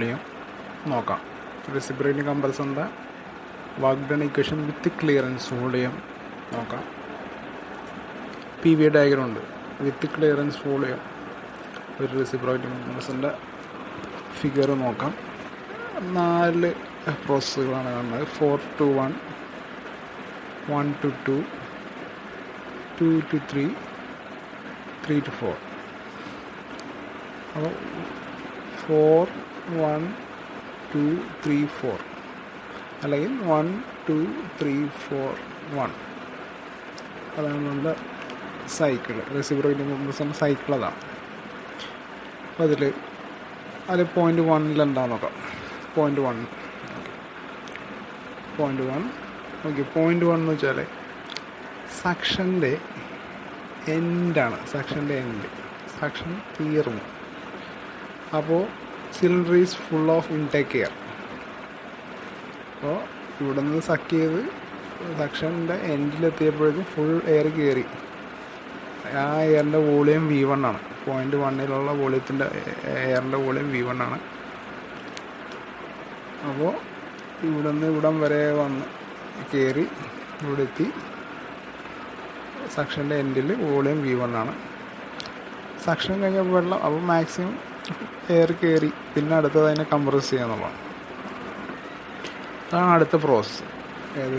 Volume നോക്കാം. Reciprocating കംപ്രസറിൻ്റെ Workdone equation with clearance volume നോക്കാം. PV ഡയഗ്രം ഉണ്ട്. വിത്ത് ക്ലിയറൻസ് വോളിയം ഒരു റെസിപ്രോക്കേറ്റിംഗ് കംപ്രസറിൻ്റെ ഫിഗർ നോക്കാം. 4 പ്രോസസ്സുകളാണ് കാണുന്നത്. 4 to 1, 1 to 2, 2 to 3, 3 to 4. അപ്പോൾ 4, 1, 2, 3, 4 അല്ലെങ്കിൽ 1, 2, 3, 4, 1 അതാണ് നമ്മുടെ സൈക്കിൾ. റെസിപ്രോക്കേറ്റിംഗ് കംപ്രസറിൻ്റെ സൈക്കിൾ അതാണ്. അപ്പോൾ അതിൽ 0.1 എന്താണെന്ന് നോക്കാം. 0.1 ഓക്കെ. 0.1 എന്ന് വെച്ചാൽ സക്ഷൻ്റെ എൻഡാണ്. സക്ഷൻ്റെ എൻഡ്, സക്ഷൻ തീർന്നു. അപ്പോൾ cylinder is full of intake air. അപ്പോൾ ഇവിടെ നിന്ന് സക്ക് ചെയ്ത് സക്ഷൻ്റെ എൻഡിലെത്തിയപ്പോഴേക്കും ഫുൾ എയർ കയറി. ആ എയറിൻ്റെ വോളിയം V1 ആണ്. 0.1 വോളിയത്തിൻ്റെ എയറിൻ്റെ വോളിയം V1 ആണ്. അപ്പോൾ ഇവിടെ നിന്ന് ഇവിടം വരെ വന്ന് കയറി ഇവിടെ എത്തി. സക്ഷൻ്റെ എൻഡിൽ വോളിയം V1 ആണ്. സക്ഷൻ കഴിഞ്ഞപ്പോൾ വെള്ളം, അപ്പോൾ മാക്സിമം എയർ കയറി. പിന്നെ അടുത്തത് അതിനെ കംപ്രസ് ചെയ്യുക എന്നുള്ളതാണ്. അതാണ് അടുത്ത പ്രോസസ്സ്. ഏത്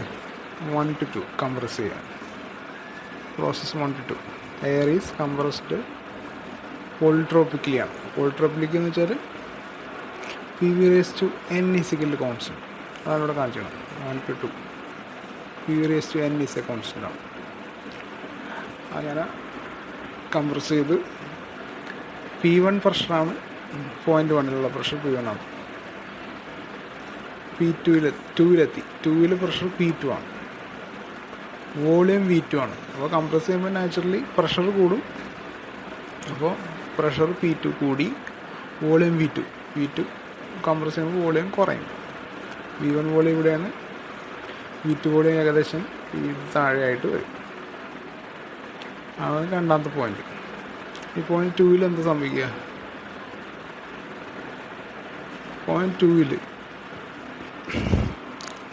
1 to 2 കംപ്രസ് ചെയ്യുക. Process 1 to 2. Air is compressed polytropically ആണ്. പോളിട്രോപ്പിക്കലി എന്ന് വെച്ചാൽ PV raised to n = constant. അതാണ് ഇവിടെ കാണിച്ചത്. 1 to 2 PV raised to n is a constant ആണ്. അങ്ങനെ കംപ്രസ് ചെയ്ത് P1 പ്രഷറാണ്. 0.1 പ്രഷർ P1 ആണ്. P2-ലെത്തി. 2 പ്രഷർ P2 ആണ്. വോളിയം V2 ആണ്. അപ്പോൾ കംപ്രസ് ചെയ്യുമ്പോൾ നാച്ചുറലി പ്രഷർ കൂടും. അപ്പോൾ പ്രഷർ P2 കൂടി, വോളിയം V2 കംപ്രസ് ചെയ്യുമ്പോൾ വോളിയം കുറയും. V1 വോളിയം ഇവിടെയാണ്. V2 വോളിയം ഏകദേശം ഈ താഴെയായിട്ട് വരും. അതാണ് രണ്ടാമത്തെ പോയിന്റ്. ഈ പോയിന്റ് 2-ൽ എന്ത് സംഭവിക്കുക? പോയിന്റ് 2-ൽ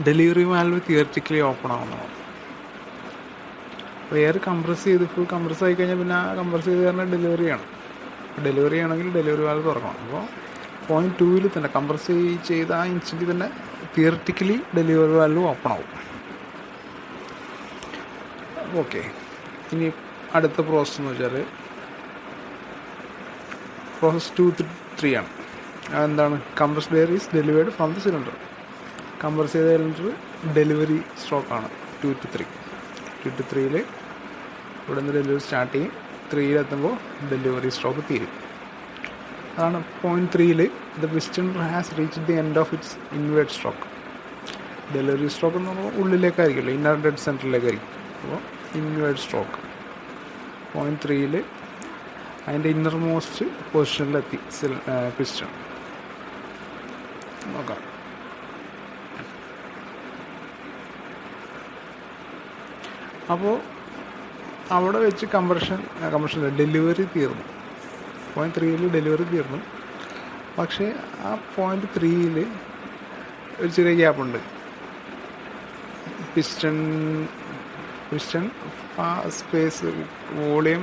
ഡെലിവറി വാൽവ് തിയററ്റിക്കലി ഓപ്പൺ ആവുന്നതാണ്. അപ്പോൾ എയർ കംപ്രസ് ചെയ്ത് ഫുൾ കംപ്രസ് ആയി കഴിഞ്ഞാൽ പിന്നെ ആ കംപ്രസ് ചെയ്ത് കാരണം ഡെലിവറിയാണ്. ഡെലിവറി ആണെങ്കിൽ ഡെലിവറി വാൽവ് തുറക്കണം. അപ്പോൾ പോയിന്റ് 2-ൽ തന്നെ കംപ്രസ് ചെയ്ത ആ ഇൻസ്റ്റൻറ്റിൽ തന്നെ തിയററ്റിക്കലി ഡെലിവറി വാൽവ് ഓപ്പൺ ആവും. ഓക്കെ. ഇനി അടുത്ത പ്രോസസ്സ് എന്ന് വെച്ചാൽ പ്രോസസ് 2 to 3 ആണ്. അതെന്താണ്? Compressed air is delivered from the cylinder. Compress ചെയ്ത സിലിണ്ടർ ഡെലിവറി സ്ട്രോക്കാണ് 2 to 3. 2 to 3-ൽ ഇവിടെ നിന്ന് ഡെലിവറി സ്റ്റാർട്ട് ചെയ്യും. 3-ലെത്തുമ്പോൾ ഡെലിവറി സ്ട്രോക്ക് തീരും. അതാണ് പോയിന്റ് 3-ൽ the piston has reached the end of its invert stroke. Delivery stroke എന്ന് പറയുമ്പോൾ ഉള്ളിലേക്കായിരിക്കുമല്ലോ, ഇന്നർ ഡെഡ് സെൻറ്ററിലേക്കായിരിക്കും. അപ്പോൾ ഇൻവേർട്ട് സ്ട്രോക്ക് പോയിന്റ് 3-ൽ അതിൻ്റെ ഇന്നർ മോസ്റ്റ് പൊസിഷനിലെത്തി പിസ്റ്റൺ. നോക്കാം. അപ്പോൾ അവിടെ വെച്ച് കംപ്രഷൻ ഡെലിവറി തീർന്നു. പോയിന്റ് 3-ൽ ഡെലിവറി തീർന്നു. പക്ഷേ ആ പോയിന്റ് 3-ൽ ഒരു ചെറിയ ഗ്യാപ്പുണ്ട്. പിസ്റ്റൺ ആ സ്പേസ് വോളിയം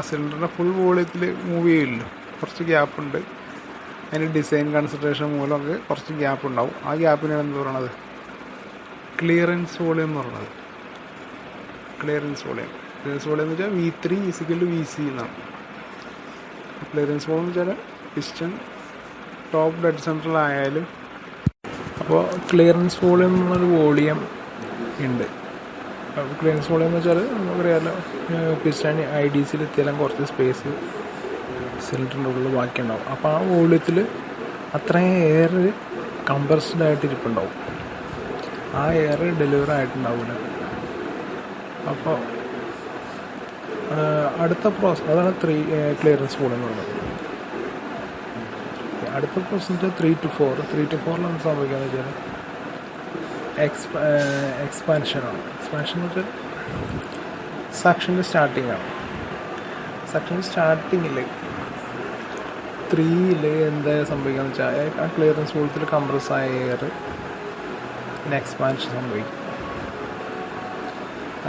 സിലിണ്ടറിൻ്റെ ഫുൾ വോളിയത്തിൽ മൂവ് ചെയ്യില്ലല്ലോ. കുറച്ച് ഗ്യാപ്പുണ്ട്. അതിൻ്റെ ഡിസൈൻ കൺസിഡറേഷൻ മൂലമൊക്കെ കുറച്ച് ഗ്യാപ്പ് ഉണ്ടാവും. ആ ഗ്യാപ്പിനാണ് എന്ത് പറയണത്? ക്ലിയറൻസ് വോളിയം എന്ന് പറയുന്നത്. ക്ലിയറൻസ് വോളിയം എന്ന് വെച്ചാൽ V3 = VC എന്നാണ്. ക്ലിയറൻസ് വോളിയം എന്ന് വെച്ചാൽ പിസ്റ്റൺ ടോപ്പ് ഡെഡ് സെൻറ്ററിലായാലും. അപ്പോൾ ക്ലിയറൻസ് വോളിയം എന്നുള്ളൊരു വോളിയം ഉണ്ട്. ക്ലിയറൻസ് വോളിയം എന്ന് വെച്ചാൽ നമുക്കറിയാമല്ലോ, പിസ്റ്റൺ IDCയിൽ എത്തിയാലും കുറച്ച് സ്പേസ് സിലിണ്ടറിൻ്റെ ഉള്ളിൽ ബാക്കിയുണ്ടാവും. അപ്പോൾ ആ വോളിയത്തിൽ അത്രയും എയർ കംപ്രസ്ഡ് ആയിട്ട് ഇരിപ്പുണ്ടാവും. ആ എയർ ഡെലിവറി ആയിട്ടുണ്ടാവില്ല. അപ്പോൾ അടുത്ത പ്രോസസ് അതാണ് ക്ലിയറൻസ് വോളിയം എന്ന് പറയുന്നത്. അടുത്ത പ്രോസസ് 3 to 4. 3 to 4-ൽ എന്ത് സംഭവിക്കാന്ന് വെച്ചാൽ എക്സ്പാൻഷനാണ്. എക്സ്പാൻഷൻ എന്ന് വെച്ചാൽ സക്ഷൻ്റെ സ്റ്റാർട്ടിംഗ് ആണ്. സക്ഷൻ്റെ സ്റ്റാർട്ടിങ്ങിൽ 3ൽ എന്താ സംഭവിക്കുക വെച്ചാൽ ആ ക്ലിയറൻസ് വോളിയത്തിൽ കംപ്രസ്സായ എയർ എക്സ്പാൻഷൻ സംഭവിക്കും.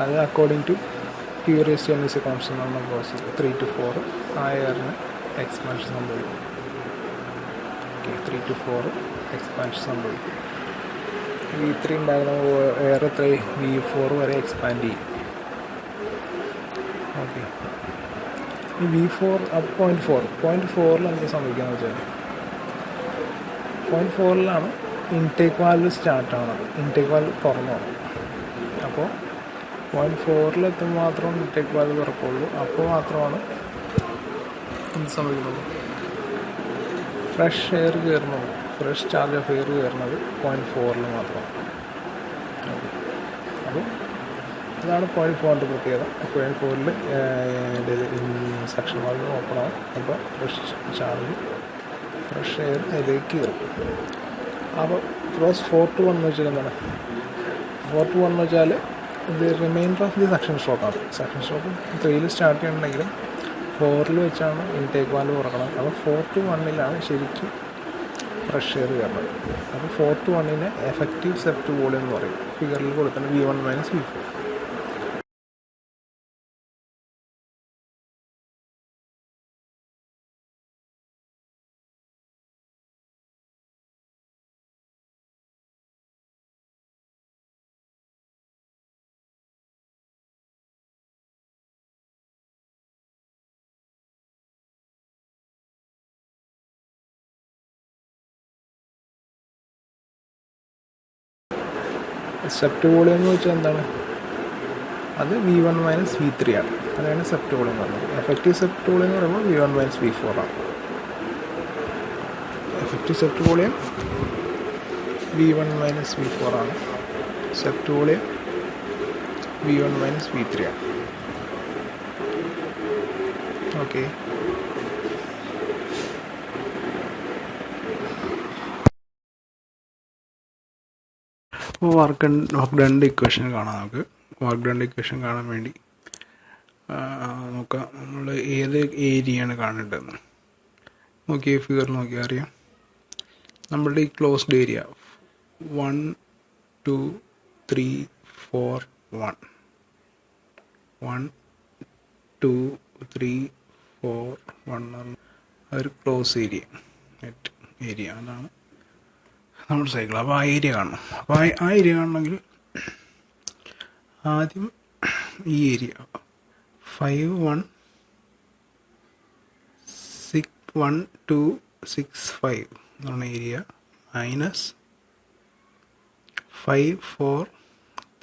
അത് according to curious energy constant എന്ന പ്രോസസ് 3 to 4 ആ എയറിന് എക്സ്പാൻഷൻ സംഭവിക്കും. 3 to 4 എക്സ്പാൻഷൻ സംഭവിക്കും. V3 ഉണ്ടാകുന്ന എയർ എത്ര V4 വരെ എക്സ്പാൻഡ് ചെയ്യും. ഓക്കെ, ഈ V4 0.4 എന്താ സംഭവിക്കുകയെന്ന് വെച്ചാൽ 0.4 ഇൻടേക്ക് വാൽവ് സ്റ്റാർട്ട് ആവുന്നത്. ഇൻടേക്ക് വാൽവ് തുറന്നു. അപ്പോൾ 0.4 എത്തുമ്പോൾ മാത്രം ഇൻടേക്ക് വാൽവ് തുറക്കുള്ളൂ. അപ്പോൾ മാത്രമാണ് എന്ത് സംഭവിക്കുന്നത്, ഫ്രഷ് എയർ കയറുന്നത്, ഫ്രഷ് ചാർജ് ഓഫ് എയർ കയറുന്നത് 0.4 മാത്രമാണ്. അപ്പോൾ അതാണ് 0.4 പ്രത്യേകത. 0.4 സെക്ഷൻ വാൽവ് ഓപ്പൺ ആവും. അപ്പോൾ ഫ്രഷ് എയർ അതിലേക്ക് കയറും. അപ്പോൾ ക്ലോസ് 4 to 1 എന്ന് വെച്ചാൽ എന്താണ്, 4 to 1 എന്ന് വെച്ചാൽ ഇത് റിമൈൻഡർ ഓഫ് ദി സെക്ഷൻ സ്ട്രോക്കാണ്. സെക്ഷൻ സ്ട്രോക്ക് 3ൽ സ്റ്റാർട്ട് ചെയ്യണമെങ്കിലും 4ൽ വെച്ചാണ് ഇൻടേക്ക് വാൽവ് തുറക്കുന്നത്. അപ്പോൾ 4 to 1 ശരിക്കും ഫ്രഷ് എയർ കയറുന്നത്. അപ്പോൾ 4 to 1 എഫക്റ്റീവ് സെപ്റ്റ് വോളിയം എന്ന് പറയും. ഫിഗറിൽ കൊടുക്കുന്ന V1 - V4. സെപ്റ്റ് വോളിയം എന്ന് വെച്ചാൽ എന്താണ്, അത് V1 - V3 ആണ്. അതാണ് സെപ്റ്റ് വോളിയം എന്ന് പറയുന്നത്. എഫക്റ്റീവ് സെപ്റ്റ് വോളിയം എന്ന് പറയുമ്പോൾ V1 - V4 ആണ്. Effective swept volume V1 - V4 ആണ്. സെപ്റ്റ് വോളിയം V1 - V3 ആണ്. ഓക്കെ, അപ്പോൾ വർക്ക് ഡണ്ണിൻ്റെ ഇക്വേഷൻ കാണാം. നമുക്ക് വർക്ക് ഡണ്ണിൻ്റെ ഇക്വേഷൻ കാണാൻ വേണ്ടി നോക്കാം. നമ്മൾ ഏത് ഏരിയയാണ് കാണേണ്ടതെന്ന് നോക്കിയാൽ ഫിഗർ നോക്കിയാൽ അറിയാം. നമ്മളുടെ ഈ ക്ലോസ്ഡ് ഏരിയ 1 2 3 4 1 1 2 3 4 1 അതൊരു ക്ലോസ് ഏരിയ, നെറ്റ് ഏരിയ. അതാണ് നമ്മുടെ സൈക്കിൾ. അപ്പോൾ ആ ഏരിയ കാണണം. അപ്പോൾ ആ ഏരിയ കാണണമെങ്കിൽ ആദ്യം ഈ ഏരിയ 5 1 6 1 2 6 5 എന്ന് പറഞ്ഞ ഏരിയ മൈനസ് 5 4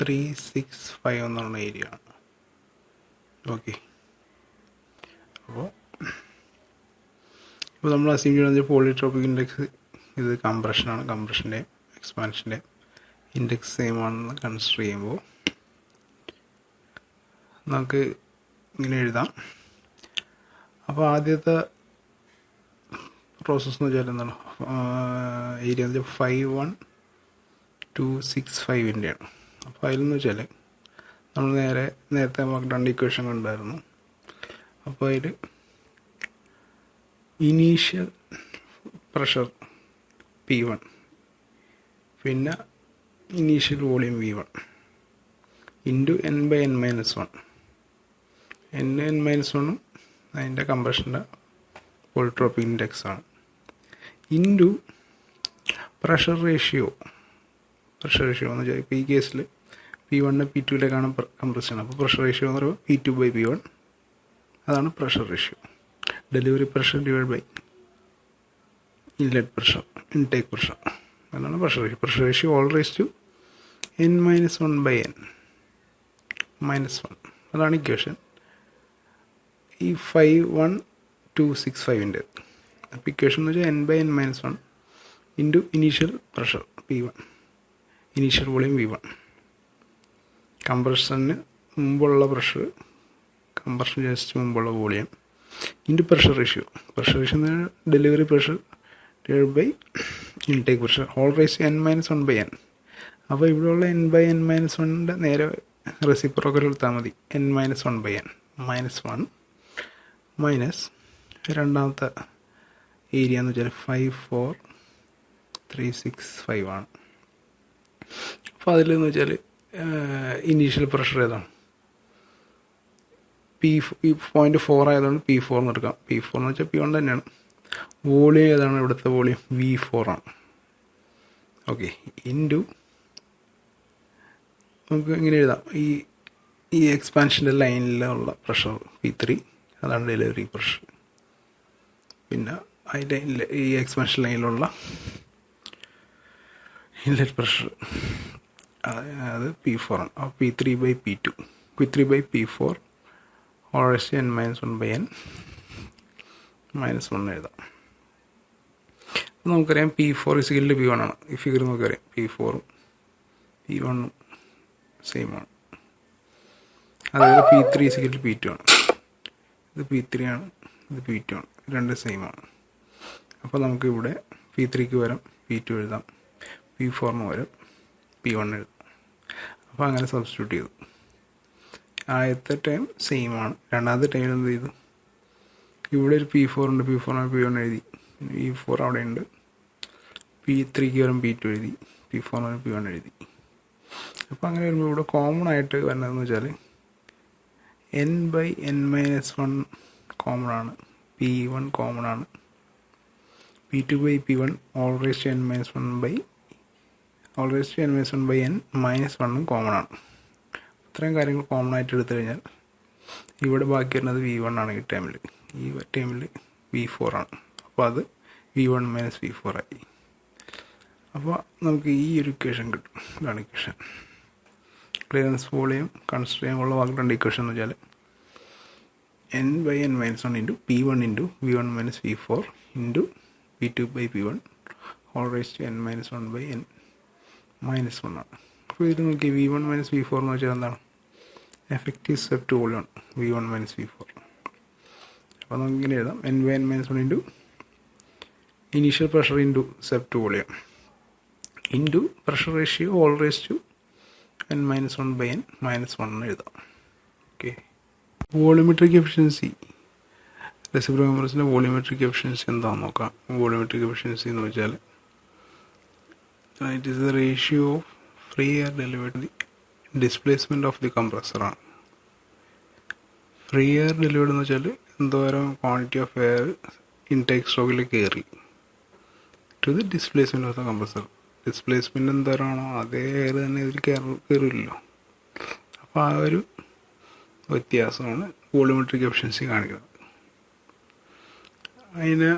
3 6 5 എന്ന് പറഞ്ഞ ഏരിയ ആണ്. ഓക്കെ, അപ്പോൾ നമ്മൾ അസ്യൂം ചെയ്യുന്നത് പോളിട്രോപ്പിക് ഇൻഡെക്സ് ഇത് കംപ്രഷനാണ്. കംപ്രഷൻ്റെ എക്സ്പാൻഷൻ്റെ ഇൻഡെക്സ് സെയിം ആണെന്ന് കൺസിഡർ ചെയ്യുമ്പോൾ നമുക്ക് ഇങ്ങനെ എഴുതാം. അപ്പോൾ ആദ്യത്തെ പ്രോസസ്സ് എന്ന് വെച്ചാൽ എന്താണ്, ഏരിയ എന്ന് വെച്ചാൽ 5 1 2 6 5-ൻ്റെയാണ്. അപ്പോൾ അതിലെന്ന് വെച്ചാൽ നമ്മൾ നേരത്തെ വർക്ക്ഡൺ ഇക്വേഷൻ കണ്ടായിരുന്നു. അപ്പോൾ അതിൽ ഇനീഷ്യൽ പ്രഷർ P1 പിന്നെ initial volume V1 into n/n-1. n-1 അതിൻ്റെ കംപ്രഷൻ്റെ പോളിട്രോപ്പിക് ഇൻഡെക്സ് ആണ്. ഇൻറ്റു പ്രഷർ റേഷ്യോ എന്ന് വെച്ചാൽ ഇപ്പോൾ ഈ കേസിൽ P1 P2-ലേക്കാണ് കംപ്രഷൻ. അപ്പോൾ പ്രഷർ റേഷ്യോ എന്ന് പറയുമ്പോൾ P2/P1. അതാണ് pressure ratio. Delivery pressure divide by inlet pressure, intake pressure. അതാണ് pressure ratio. Pressure ratio whole raise to n-1/n -1. അതാണ് ഇക്വേഷൻ. ഈ 5 1 2 6 5-ൻ്റെ അപ്പോൾ ഇക്വേഷൻ എന്ന് വെച്ചാൽ n/n-1 into initial pressure P1, initial volume V1, കംപ്രഷന് മുമ്പുള്ള പ്രഷർ, കംപ്രഷൻ ജസ്റ്റ് മുമ്പുള്ള volume into pressure ratio. Pressure ratio എന്ന് പറഞ്ഞാൽ delivery pressure divide by intake pressure whole raise to n-1/n. അപ്പോൾ ഇവിടെയുള്ള n/n-1 നേരെ റെസിപ്രോക്കൽ എടുത്താൽ മതി. n-1/n -1 മൈനസ് രണ്ടാമത്തെ ഏരിയ എന്ന് വെച്ചാൽ 54365 ആണ്. അപ്പോൾ അതിലെന്ന് വെച്ചാൽ ഇനീഷ്യൽ പ്രഷർ ഏതാണ്? P.4 ആയതുകൊണ്ട് P4 എന്ന് എടുക്കാം. P4 എന്ന് വെച്ചാൽ P1 തന്നെയാണ്. വോളിയം ഏതാണ്? ഇവിടുത്തെ വോളിയം V4 ആണ്. ഓക്കെ, ഇൻറ്റു നമുക്ക് ഇങ്ങനെ എഴുതാം, ഈ എക്സ്പാൻഷൻ്റെ ലൈനിലുള്ള പ്രഷർ P3, അതാണ് ഡെലിവറി പ്രഷർ. പിന്നെ അതിൻ്റെ ഈ എക്സ്പാൻഷൻ ലൈനിലുള്ള ഇൻലെറ്റ് പ്രഷർ അത് P4 ആണ്. അപ്പോൾ P3/P2, P3/P4 n-1/n -1 എഴുതാം. അപ്പോൾ നമുക്കറിയാം P4 = P1 ആണ്. ഈ ഫിഗർ നമുക്കറിയാം P4ഉം P1ഉം സെയിം ആണ്. അതുപോലെ P3 = P2 ആണ്. ഇത് P3 ആണ്, ഇത് P2 ആണ്, രണ്ട് സെയിം ആണ്. അപ്പോൾ നമുക്ക് ഇവിടെ P3ക്ക് പകരം P2 എഴുതാം, P4ന് പകരം P1 എഴുതാം. അപ്പോൾ അങ്ങനെ സബ്സ്റ്റിറ്റ്യൂട്ട് ചെയ്തു. ആദ്യത്തെ ടൈം സെയിം ആണ്. രണ്ടാമത്തെ ടൈമിൽ എന്ത് ചെയ്തു? ഇവിടെ ഒരു P4 ഉണ്ട്, P4 P1 എഴുതി, P4 അവിടെ ഉണ്ട്. P3ക്ക് പകരം P2 എഴുതി, P4 P1 എഴുതി. അപ്പോൾ അങ്ങനെ വരുമ്പോൾ ഇവിടെ കോമൺ ആയിട്ട് വരുന്നതെന്ന് വെച്ചാൽ n/n-1 കോമൺ ആണ്, P1 കോമൺ ആണ്, P2/P1 n-1/n-1 കോമൺ ആണ്. ഇത്രയും കാര്യങ്ങൾ കോമൺ ആയിട്ട് എടുത്തു കഴിഞ്ഞാൽ ഇവിടെ ബാക്കി വരുന്നത് V1 ആണ്. ഈ ടൈമിൽ V4 ആണ്. അപ്പോൾ അത് V1 - V4 ആയി. അപ്പോൾ നമുക്ക് ഈ ഒരു ഇക്വേഷൻ കിട്ടും. ഇതാണ് ഇക്വേഷൻ. ക്ലിയറൻസ് വോളിയം കൺസിഡർ ചെയ്യാനുള്ള വാക്കിലുള്ള ഇക്വേഷൻ എന്ന് വെച്ചാൽ n/n-1 into P1 into V1 - V4 into P2/P1 n-1/n-1 ആണ്. അപ്പോൾ ഇത് നോക്കി V1 - V4 എന്ന് വെച്ചാൽ എന്താണ്? എഫക്റ്റീവ് സെപ്റ്റ് വോളിയം ആണ് V1 - V4. അപ്പോൾ നമുക്ക് ഇങ്ങനെ എഴുതാം, n/n-1 into initial pressure into swept volume into pressure ratio n-1/n-1 എഴുതാം. ഓക്കെ, വോളിയോമെട്രിക് എഫിഷ്യൻസി, റെസിപ്രോക്കൽ കംപ്രസറിൻ്റെ വോളിയോമെട്രിക് എഫിഷ്യൻസി എന്താണെന്ന് നോക്കാം. വോളിയോമെട്രിക് എഫിഷ്യൻസി എന്ന് വെച്ചാൽ it is the ratio of free air delivered the displacement of the compressor ആണ്. Free air delivered എന്ന് വെച്ചാൽ എന്തോരം ക്വാണ്ടിറ്റി ഓഫ് എയർ ഇൻടേക്ക് സ്ട്രോക്കിൽ കയറി to the displacement of the compressor. Displacement എന്തോരമാണോ അതേ എയർ തന്നെ ഇതിൽ കയറില്ലല്ലോ. അപ്പോൾ ആ ഒരു വ്യത്യാസമാണ് വോളിയോമെട്രിക് എഫിഷ്യൻസി കാണിക്കുന്നത്. അതിനെ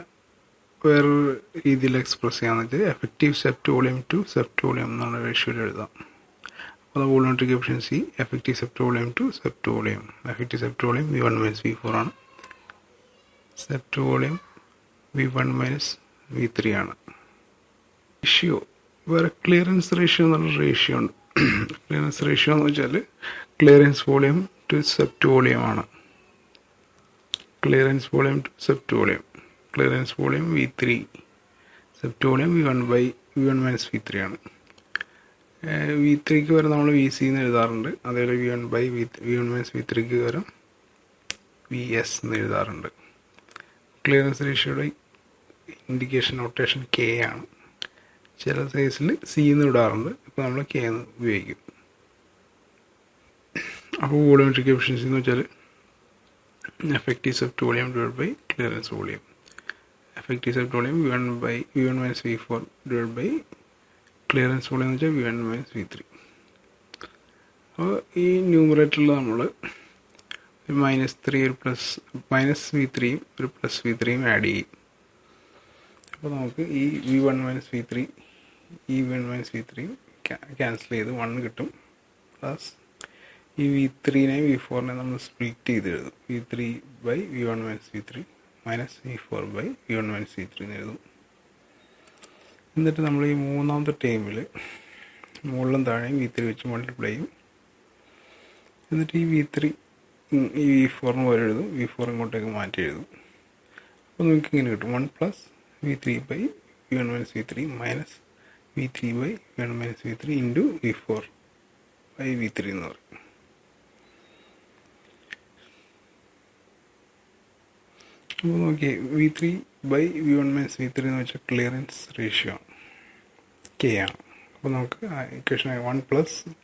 വേറൊരു രീതിയിൽ എക്സ്പ്രസ് ചെയ്യാന്ന് വെച്ചാൽ effective swept volume to swept volume എന്നുള്ള റേഷ്യോയിൽ എഴുതാം. അപ്പോൾ volumetric efficiency effective swept volume to swept volume. Effective swept volume V1 - V4 ആണ്. സെപ്റ്റ് വോളിയം V1 - V3 ആണ്. റേഷ്യോ വേറെ ക്ലിയറൻസ് റേഷ്യോ എന്നുള്ള റേഷ്യോ ഉണ്ട്. ക്ലിയറൻസ് റേഷ്യോ എന്ന് വെച്ചാൽ clearance volume to swept volume ആണ്. Clearance volume to swept volume. Clearance volume V3, swept volume V1 - V3 ആണ്. V3ക്ക് വരെ നമ്മൾ VC എന്ന് എഴുതാറുണ്ട്. അതേപോലെ V1 - V3ക്ക് വരെ VS എന്ന് എഴുതാറുണ്ട്. ക്ലിയറൻസ് റേഷ്യോയുടെ ഇൻഡിക്കേഷൻ നൊട്ടേഷൻ K ആണ്. ചില സൈസിൽ C എന്ന് ഇടാറുണ്ട്. ഇപ്പോൾ നമ്മൾ K എന്ന് ഉപയോഗിക്കും. അപ്പോൾ വോളിയോമെട്രിക് എഫിഷ്യൻസി എന്ന് വെച്ചാൽ effective swept volume divide by clearance volume. Effective swept volume V1 - V4 divide by clearance volume എന്ന് വെച്ചാൽ V1 - V3. അപ്പോൾ ഈ ന്യൂമറേറ്ററിൽ നമ്മൾ ഒരു -3 ഒരു -V3യും ഒരു +V3യും ആഡ് ചെയ്യും. അപ്പോൾ നമുക്ക് ഈ V1 - V3 ഈ V1 - V3യും ക്യാൻസൽ ചെയ്ത് 1 കിട്ടും. പ്ലസ് ഈ V3നെ V4നെ നമ്മൾ സ്പ്ലിറ്റ് ചെയ്ത് എഴുതും. V3/V1 - V3 -V4/V1 - V3 എന്ന് എഴുതും. എന്നിട്ട് നമ്മൾ ഈ മൂന്നാമത്തെ ടൈമിൽ മുകളിലും താഴെയും V3 വെച്ച് മൾട്ടിപ്ലൈ ചെയ്യും. എന്നിട്ട് ഈ V3 ഈ V4ന് പോലെ എഴുതും, V4 ഇങ്ങോട്ടേക്ക് മാറ്റി എഴുതും. അപ്പോൾ നമുക്ക് ഇങ്ങനെ കിട്ടും 1 + V3/V1 - V3 -V3/V1 - V3 into V4/V3 എന്ന് പറയും. അപ്പോൾ നോക്കിയേ V3/V1-V3 എന്ന് വെച്ചാൽ ക്ലിയറൻസ് റേഷ്യോ K ആണ്. അപ്പോൾ നമുക്ക് ഇക്വേഷൻ 1 +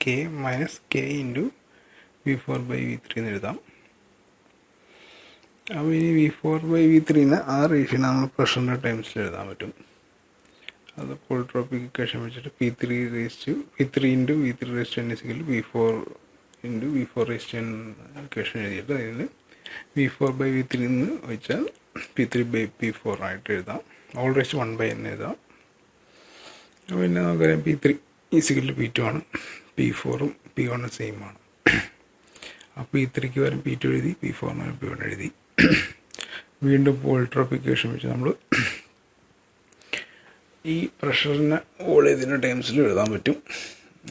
K - K × V4/V3 എന്ന് എഴുതാം. അപ്പോൾ ഇനി V4/V3 ആ റേഷ്യോ നമ്മൾ പ്രഷറിൻ്റെ ടൈംസിൽ എഴുതാൻ പറ്റും. അത് പോളിട്രോപ്പിക് ഇക്വേഷൻ വെച്ചിട്ട് P3 × V3n = V4 × V4n equation എഴുതിയിട്ട് അതിന് V4/V3 എന്ന് വെച്ചാൽ P3/P4 ആയിട്ട് എഴുതാം. ഓൾ റേസ്റ്റ് 1/n എഴുതാം. പിന്നെ നമുക്കറിയാം P3 = P2 ആണ്. P4ഉം P1ഉം സെയിം ആണ്. അപ്പോൾ P3ക്ക് പകരം P2 എഴുതി, P4ന് പകരം P1 എഴുതി. വീണ്ടും പോളിട്രോപ്പിക് ഇക്വേഷൻ വെച്ച് നമ്മൾ ഈ പ്രഷറിനെ വോളിയത്തിൻ്റെ ടൈംസിൽ എഴുതാൻ പറ്റും.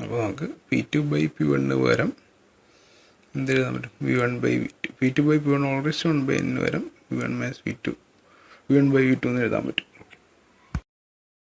അപ്പോൾ നമുക്ക് P2/P1 പകരം എന്തെഴുതാൻ പറ്റും? V1/V2. P2/P1 ഓൾ റേസ്റ്റ് 1/n പകരം V1 - V2 V1/V2 എന്ന് എഴുതാൻ പറ്റും.